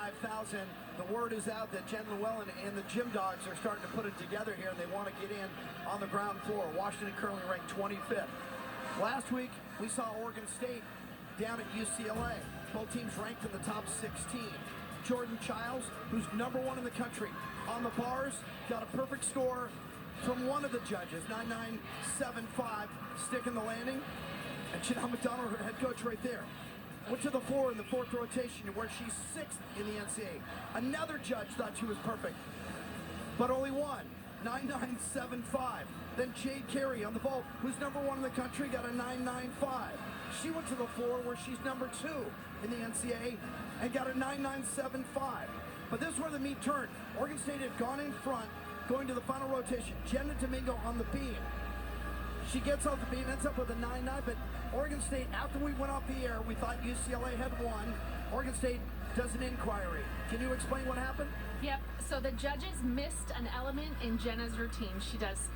5,000. The word is out that Jen Llewellyn and the Gym Dogs are starting to put it together here, and they want to get in on the ground floor. Washington currently ranked 25th. Last week, we saw Oregon State down at UCLA. Both teams ranked in the top 16. Jordan Childs, who's #1 in the country, on the bars, got a perfect score from one of the judges, 9.975, sticking the landing. And Janelle McDonald, her head coach right there, went to the floor in the 4th rotation where she's 6th in the NCAA. Another judge thought she was perfect, but only one, 9.975. Then Jade Carey on the vault, who's #1 in the country, got a 9.95. She went to the floor where she's #2 in the NCAA and got a 9.975. But this is where the meet turned. Oregon State had gone in front, going to the final rotation. Jenna Domingo on the beam. She gets off the beam, ends up with a 9.9, but Oregon State, after we went off the air, we thought UCLA had won. Oregon State does an inquiry. Can you explain what happened? Yep, so the judges missed an element in Jenna's routine. She does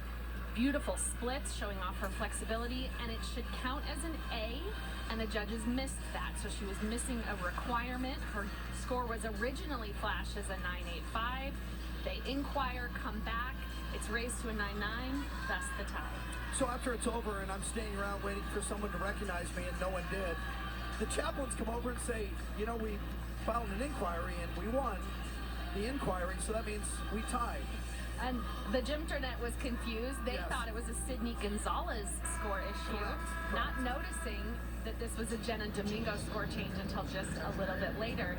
beautiful splits, showing off her flexibility, and it should count as an A, and the judges missed that. So she was missing a requirement. Her score was originally flashed as a 9.85. They inquire, come back, it's raised to a 9.9, thus the tie. So after it's over and I'm standing around waiting for someone to recognize me and no one did, the chaplains come over and say, you know, we filed an inquiry and we won the inquiry, so that means we tied. And the Gymternet was confused. They thought it was a Sydney Gonzalez score issue, Correct. not noticing that this was a Jenna Domingo score change until just a little bit later.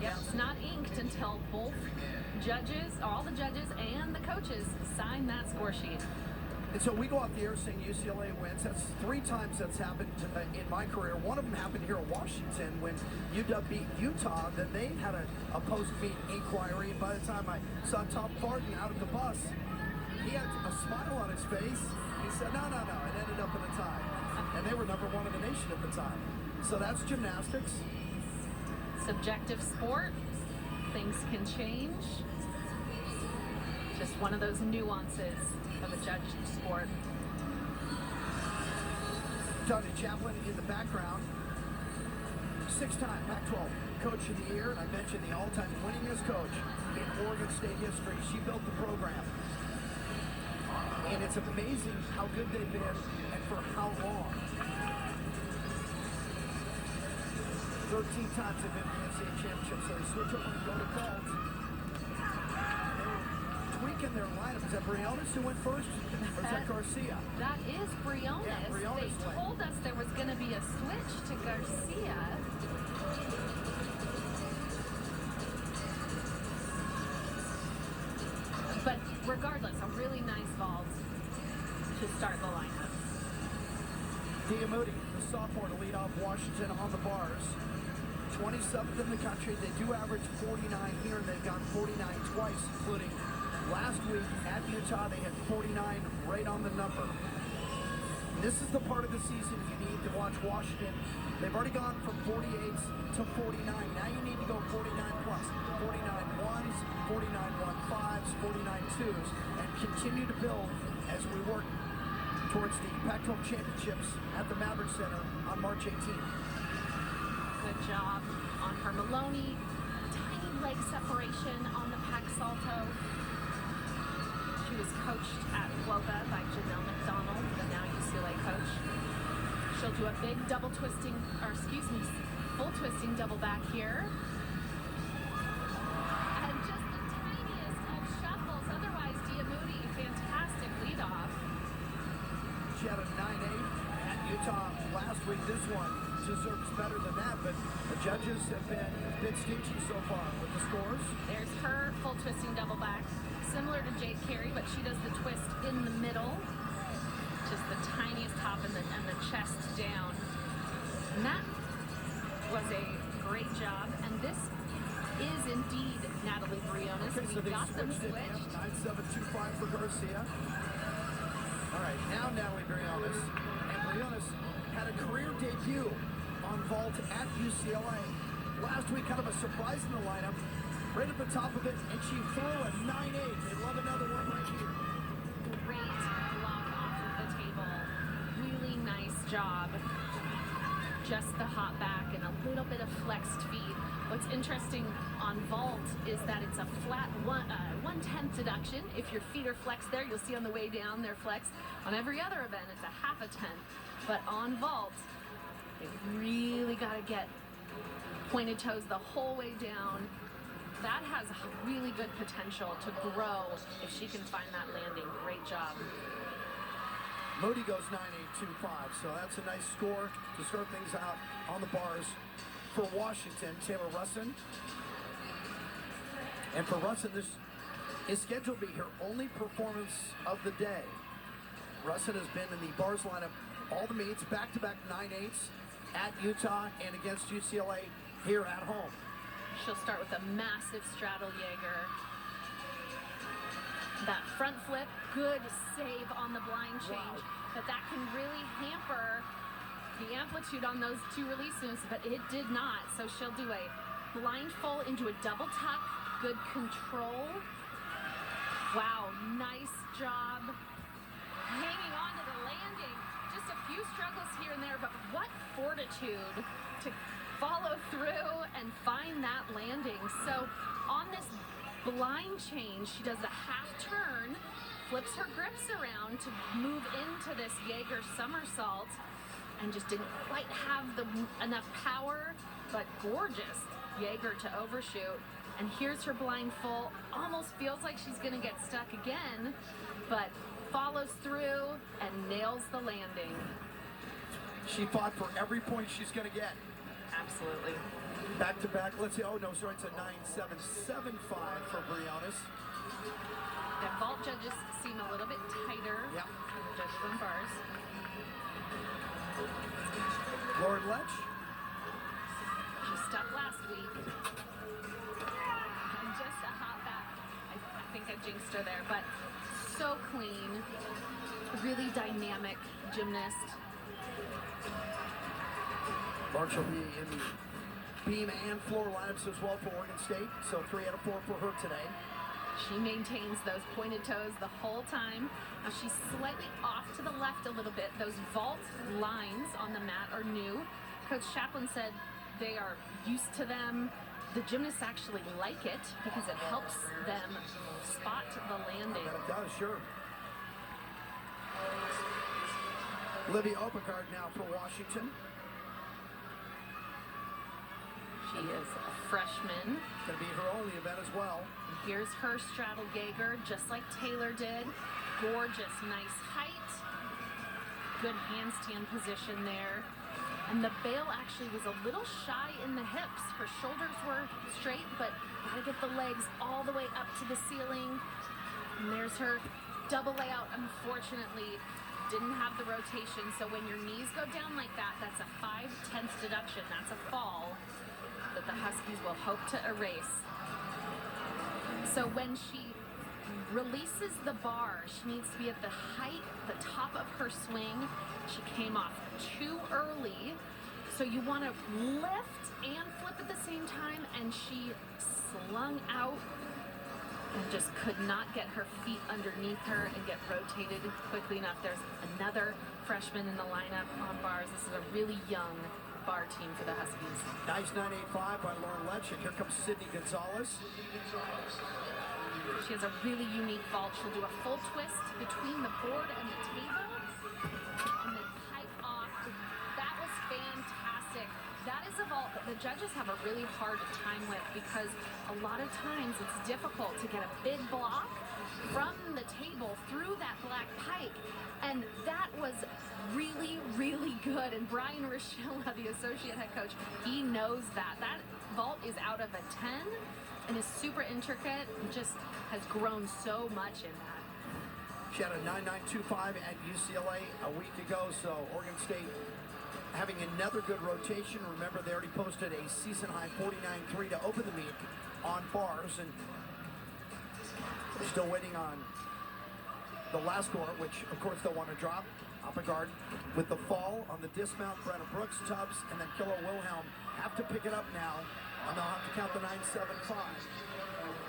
Yep, it's not inked until both judges, all the judges and the coaches sign that score sheet. And so we go off the air saying UCLA wins. That's 3 times that's happened in my career. One of them happened here in Washington when UW beat Utah. Then they had a post-meet inquiry. And by the time I saw Tom Farden out of the bus, he had a smile on his face. He said, no, it ended up in a tie. And they were #1 in the nation at the time. So that's gymnastics. Subjective sport. Things can change. Just one of those nuances of a judged sport. Tony Chaplin in the background, 6-time Pac-12 Coach of the Year, and I mentioned the all-time winningest coach in Oregon State history. She built the program. And it's amazing how good they've been and for how long. 13 times they've been in the NCAA championship, so they switch over and go to vault. Tweaking their lineup. Is that Briones who went first? Or is that Garcia? That is Briones. Yeah, Briones they told us there was going to be a switch to Garcia. But regardless, a really nice vault to start the lineup. Dia Moody, the sophomore, to lead off Washington on the bars. 27th in the country. They do average 49 here, and they've gone 49 twice, including last week at Utah. They had 49 right on the number. This is the part of the season you need to watch Washington. They've already gone from 48s to 49. Now you need to go 49 plus, 49 ones, 49 1.5s, 49 2s, and continue to build as we work towards the Pac-12 championships at the Maverick Center on March 18th. Good job on her Maloney. Tiny leg separation on the Pac Salto. She was coached at WOBA by Janelle McDonald, the now UCLA coach. She'll do a big double twisting, or excuse me, full twisting double back here. And just the tiniest of shuffles. Otherwise, Dia Moody, fantastic lead off. She had a 9.8 at Utah last week. This one deserves better than that, but the judges have been a bit stingy so far with the scores. There's her full twisting double back, similar to Jade Carey, but she does the twist in the middle, just the tiniest hop and the chest down. And that was a great job, and this is indeed Natalie Briones. Okay, so we got them switched. 9.725 for Garcia. All right, now Natalie Briones. And Briones had a career debut on vault at UCLA. Last week, kind of a surprise in the lineup, right at the top of it, and she threw a 9.8. They love another one right here. Great block off of the table. Really nice job. Just the hop back and a little bit of flexed feet. What's interesting on vault is that it's a flat 1/10 deduction. If your feet are flexed there, you'll see on the way down they're flexed. On every other event, it's a 1/2 tenth. But on vault, they really got to get pointed toes the whole way down. That has really good potential to grow if she can find that landing. Great job. Moody goes 9.825, so that's a nice score to start things out on the bars for Washington. Taylor Russin. And for Russin, this is scheduled to be her only performance of the day. Russin has been in the bars lineup all the meets, back-to-back 9.8s at Utah and against UCLA here at home. She'll start with a massive straddle Jaeger. That front flip, good save on the blind change, but that can really hamper the amplitude on those 2 releases, but it did not. So she'll do a blind full into a double tuck, good control. Wow, nice job. Hanging on to the landing. Just a few struggles here and there, but what fortitude to follow through and find that landing. So on this blind change, she does a 1/2 turn, flips her grips around to move into this Jaeger somersault, and just didn't quite have enough power, but gorgeous Jaeger to overshoot. And here's her blind full. Almost feels like she's gonna get stuck again, but follows through and nails the landing. She fought for every point she's gonna get. Absolutely. Back to back, let's see, oh no, sorry, it's a 9.775 for Briones. The vault judges seem a little bit tighter. Yeah. Than the judges on bars. Lauren Lech. She stuck last week. And just a hop back. I think I jinxed her there, but so clean. Really dynamic gymnast. March will be in the beam and floor lineups as well for Oregon State, so 3 out of 4 for her today. She maintains those pointed toes the whole time. Now she's slightly off to the left a little bit. Those vault lines on the mat are new. Coach Chaplin said they are used to them. The gymnasts actually like it because it helps them spot the landing. That it does, sure. Olivia Opengard now for Washington. She is a freshman. Going to be her only event as well. Here's her straddle Jaeger, just like Taylor did. Gorgeous, nice height. Good handstand position there. And the bail actually was a little shy in the hips. Her shoulders were straight, but gotta get the legs all the way up to the ceiling. And there's her double layout. Unfortunately, didn't have the rotation. So when your knees go down like that, that's a 5/10 deduction. That's a fall that the Huskies will hope to erase. So when she releases the bar, she needs to be at the height, the top of her swing. She came off too early. So you want to lift and flip at the same time, and she slung out and just could not get her feet underneath her and get rotated quickly enough. There's another freshman in the lineup on bars. This is a really young bar team for the Huskies. Nice 9.85 by Lauren Lech, and here comes Sydney Gonzalez. She has a really unique vault. She'll do a full twist between the board and the table, and then pipe off. That was fantastic. That is a vault that the judges have a really hard time with because a lot of times it's difficult to get a big block from the table through that black pike. And that was really, really good. And Brian Rochella, the associate head coach, he knows that. That vault is out of a 10 and is super intricate and just has grown so much in that. She had a 9.925 at UCLA a week ago, so Oregon State having another good rotation. Remember, they already posted a season-high 49.3 to open the meet on bars, and we're still waiting on the last score, which, of course, they'll want to drop. Opengard with the fall on the dismount. Brenna Brooks, Tubbs, and then Killer Wilhelm have to pick it up now, and they'll have to count the 9.75.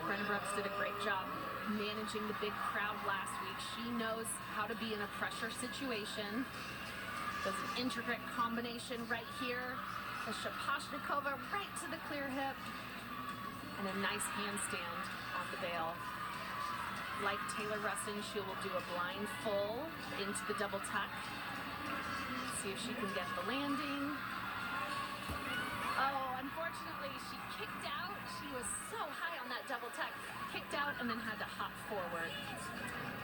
Brenna Brooks did a great job managing the big crowd last week. She knows how to be in a pressure situation. Does an intricate combination right here. the Shaposhnikova right to the clear hip. And a nice handstand on the bail. Like Taylor Russin, she will do a blind full into the double tuck. See if she can get the landing. Oh, unfortunately, she kicked out. She was so high on that double tuck. Kicked out and then had to hop forward.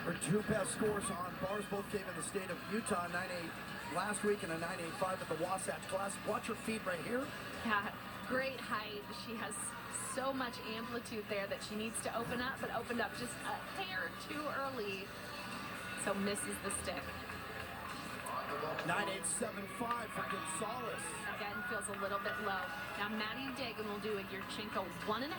Her two best scores on bars both came in the state of Utah, 9.8 last week and a 9.85 at the Wasatch Classic. Watch her feet right here. Yeah, great height. She has so much amplitude there that she needs to open up, but opened up just a hair too early. So misses the stick. 9.875 for Gonzalez. Again, feels a little bit low. Now, Maddie Dagan will do a Yurchenko 1.5.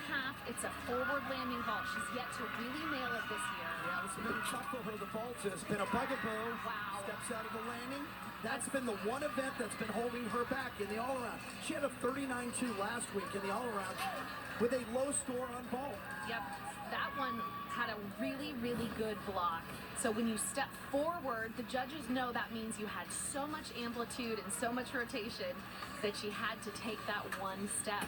It's a forward landing vault. She's yet to really nail it this year. Yeah, it's been tough for her. The vault has been a bugaboo. Wow. Steps out of the landing. That's been the one event that's been holding her back in the all-around. She had a 39.2 last week in the all-around with a low score on vault. Yep, that one had a really, really good block. So when you step forward, the judges know that means you had so much amplitude and so much rotation that she had to take that one step.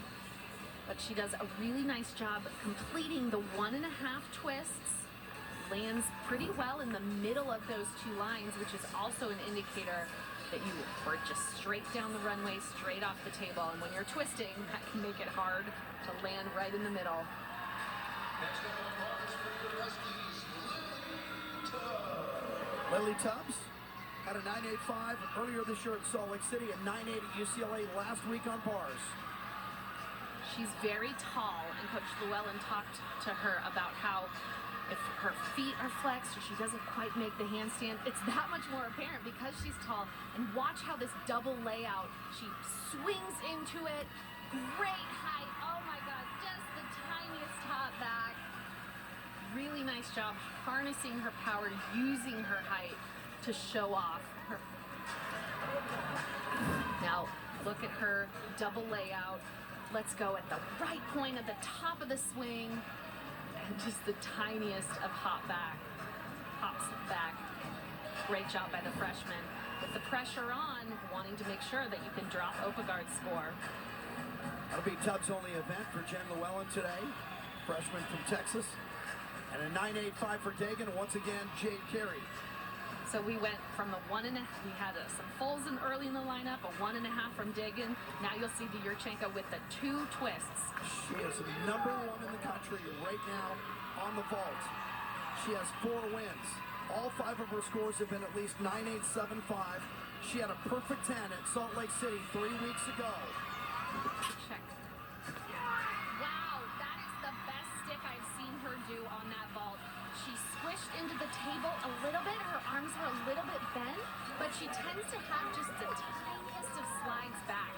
But she does a really nice job completing the 1.5 twists. Lands pretty well in the middle of those two lines, which is also an indicator that you were just straight down the runway, straight off the table. And when you're twisting, that can make it hard to land right in the middle. Lily Tubbs had a 9.85 earlier this year at Salt Lake City and 9.8 at UCLA last week on bars. She's very tall, and Coach Llewellyn talked to her about how if her feet are flexed or she doesn't quite make the handstand, it's that much more apparent because she's tall. And watch how this double layout, she swings into it. Great height. Oh my God, just the tiniest hop back. Really nice job harnessing her power, using her height to show off her. Now, look at her double layout. Let's go at the right point at the top of the swing. And just the tiniest of hops back. Great job by the freshman. With the pressure on, wanting to make sure that you can drop Oppegaard's score. That'll be Tubbs' only event for Jen Llewellyn today. Freshman from Texas. And a 9.85 for Dagan, and once again, Jade Carey. So we went from the 1.5, we had some fulls in early in the lineup, a 1.5 from Dagan. Now you'll see the Yurchenko with the 2 twists. She is #1 in the country right now on the vault. She has 4 wins. All 5 of her scores have been at least 9.875. She had a perfect 10 at Salt Lake City 3 weeks ago. Check. Wow, that is the best stick I've seen her do on that vault. She squished into the table a little bit. Her arms were a little bit bent, but she tends to have just the tiniest of slides back.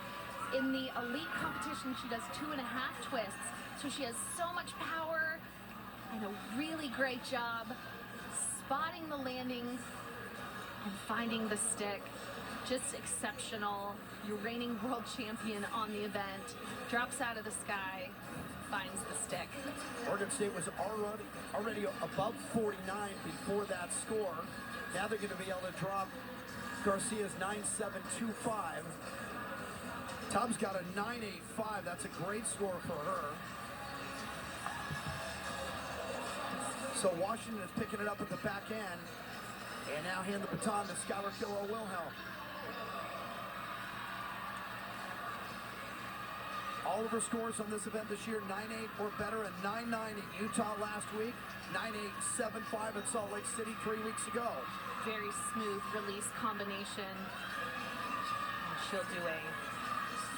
In the elite competition, she does 2.5 twists, so she has so much power and a really great job spotting the landing and finding the stick. Just exceptional. Your reigning world champion on the event drops out of the sky, finds the stick. Oregon State was already above 49 before that score. Now they're going to be able to drop Garcia's 9.725. Tubbs got a 9.85. That's a great score for her. So Washington is picking it up at the back end. And now hand the baton to Skylar Kilroy-Wilhelm. All of her scores on this event this year, 9.8 or better, and 9.9 at Utah last week, 9.875 at Salt Lake City 3 weeks ago. Very smooth release combination. She'll do a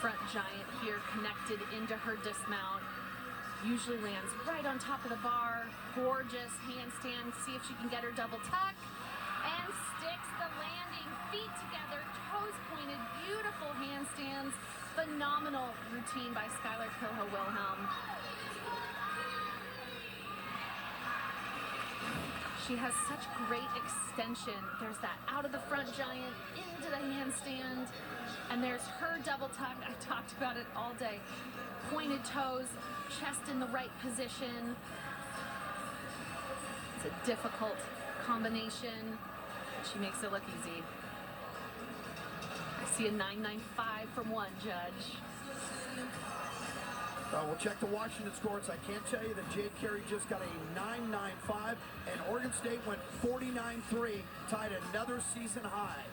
front giant here connected into her dismount. Usually lands right on top of the bar. Gorgeous handstand. See if she can get her double tuck. And sticks the landing. Feet together, toes pointed. Beautiful handstands. Phenomenal routine by Skylar Kilroy-Wilhelm. She has such great extension. There's that out of the front giant into the handstand. And there's her double tuck. I talked about it all day. Pointed toes, chest in the right position. It's a difficult combination. She makes it look easy. I see a 9.95 from one judge. We'll check the Washington scores. I can't tell you that Jade Carey just got a 9.95, and Oregon State went 49-3, tied another season high.